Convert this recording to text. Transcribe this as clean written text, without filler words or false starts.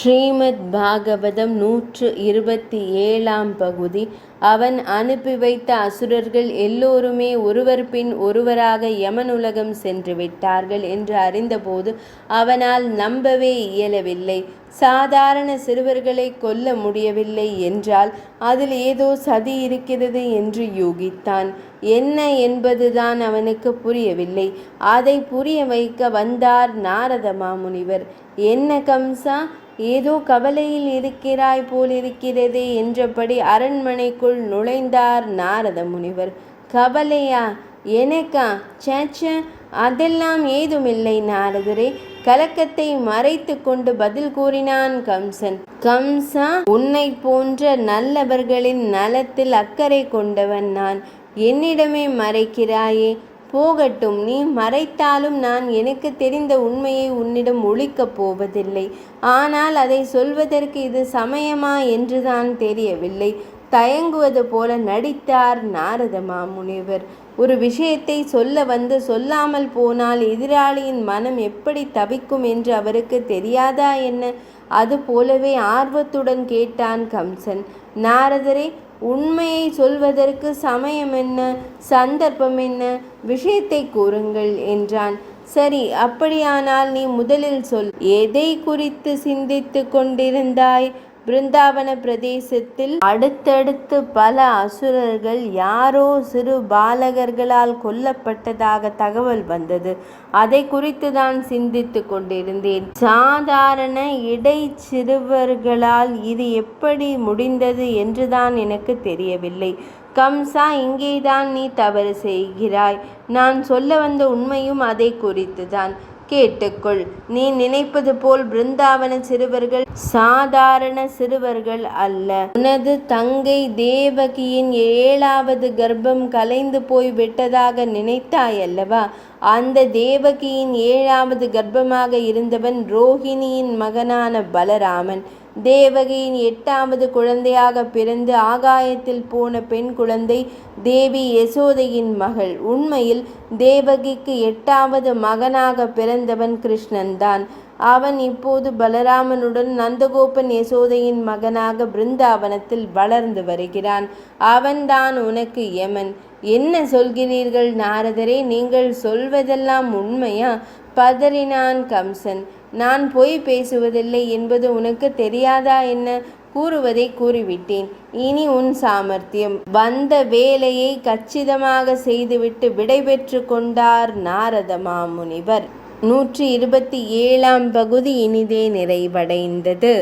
ஸ்ரீமத் பாகவதம் 127ஆம் பகுதி. அவன் அனுப்பி வைத்த அசுரர்கள் எல்லோருமே ஒருவர் பின் ஒருவராக யமனுலகம் சென்று விட்டார்கள் என்று அறிந்தபோது அவனால் நம்பவே இயலவில்லை. சாதாரண சிறுவர்களை கொல்ல முடியவில்லை என்றால் அதில் ஏதோ சதி இருக்கிறது என்று யூகித்தான். என்ன என்பதுதான் அவனுக்கு புரியவில்லை. அதை புரிய வைக்க வந்தார் நாரத மாமுனிவர். என்ன கம்சா, ஏதோ கவலையில் இருக்கிறாய் போலிருக்கிறதே என்றபடி அரண்மனைக்குள் நுழைந்தார் நாரத முனிவர். கவலையா? எனக்கா? சேச்ச, அதெல்லாம் ஏதுமில்லை நாரதரே. கலக்கத்தை மறைத்து கொண்டு பதில் கூறினான் கம்சன். கம்சா, உன்னை போன்ற நல்லவர்களின் நலத்தில் அக்கறை கொண்டவன் நான். என்னிடமே மறைக்கிறாயே? போகட்டும், நீ மறைத்தாலும் நான் எனக்கு தெரிந்த உண்மையை உன்னிடம் ஒழிக்கப் போவதில்லை. ஆனால் அதை சொல்வதற்கு இது சமயமா என்றுதான் தெரியவில்லை. தயங்குவது போல நடித்தார் நாரத மாமுனிவர். ஒரு விஷயத்தை சொல்ல வந்து சொல்லாமல் போனால் எதிராளியின் மனம் எப்படி தவிக்கும் என்று அவருக்கு தெரியாதா என்ன? அது போலவே ஆர்வத்துடன் கேட்டான் கம்சன். நாரதரே, உண்மையை சொல்வதற்கு சமயம் என்ன, சந்தர்ப்பம் என்ன, விஷயத்தை கூறுங்கள் என்றான். சரி, அப்படியானால் நீ முதலில் சொல். எதை குறித்து சிந்தித்து கொண்டிருந்தாய்? பிருந்தாவன பிரதேசத்தில் அடுத்தடுத்து பல அசுரர்கள் யாரோ சிறு பாலகர்களால் கொல்லப்பட்டதாக தகவல் வந்தது. அதை குறித்து தான் சிந்தித்து கொண்டிருந்தேன். சாதாரண இடைச்சிறுவர்களால் இது எப்படி முடிந்தது என்றுதான் எனக்கு தெரியவில்லை. கம்சா, இங்கேதான் நீ தவறு செய்கிறாய். நான் சொல்ல வந்த உண்மையும் அதை குறித்துதான். கேட்டுக்கொள். நீ நினைப்பது போல் பிருந்தாவன சிறுவர்கள் சாதாரண சிறுவர்கள் அல்ல. உனது தங்கை தேவகியின் 7வது கர்ப்பம் கலைந்து போய் விட்டதாக நினைத்தாய் அல்லவா? அந்த தேவகியின் 7வது கர்ப்பமாக இருந்தவன் ரோஹிணியின் மகனான பலராமன். தேவகியின் 8வது குழந்தையாக பிறந்து ஆகாயத்தில் போன பெண் குழந்தை தேவி யசோதையின் மகள். உண்மையில் தேவகிக்கு 8வது மகனாக பிறந்தவன் கிருஷ்ணன்தான். அவன் இப்போது பலராமனுடன் நந்தகோபன் யசோதையின் மகனாக பிருந்தாவனத்தில் வளர்ந்து வருகிறான். அவன்தான் உனக்கு யமன். என்ன சொல்கிறீர்கள் நாரதரே? நீங்கள் சொல்வதெல்லாம் உண்மையா? பதறினான் கம்சன். நான் பொய் பேசுவதில்லை என்பது உனக்கு தெரியாதா என்ன? கூறுவதை கூறிவிட்டேன். இனி உன் சாமர்த்தியம். வந்த வேலையை கச்சிதமாக செய்துவிட்டு விடைபெற்று கொண்டார் நாரத மாமுனிவர். 127ஆம் பகுதி இனிதே நிறைவடைந்தது.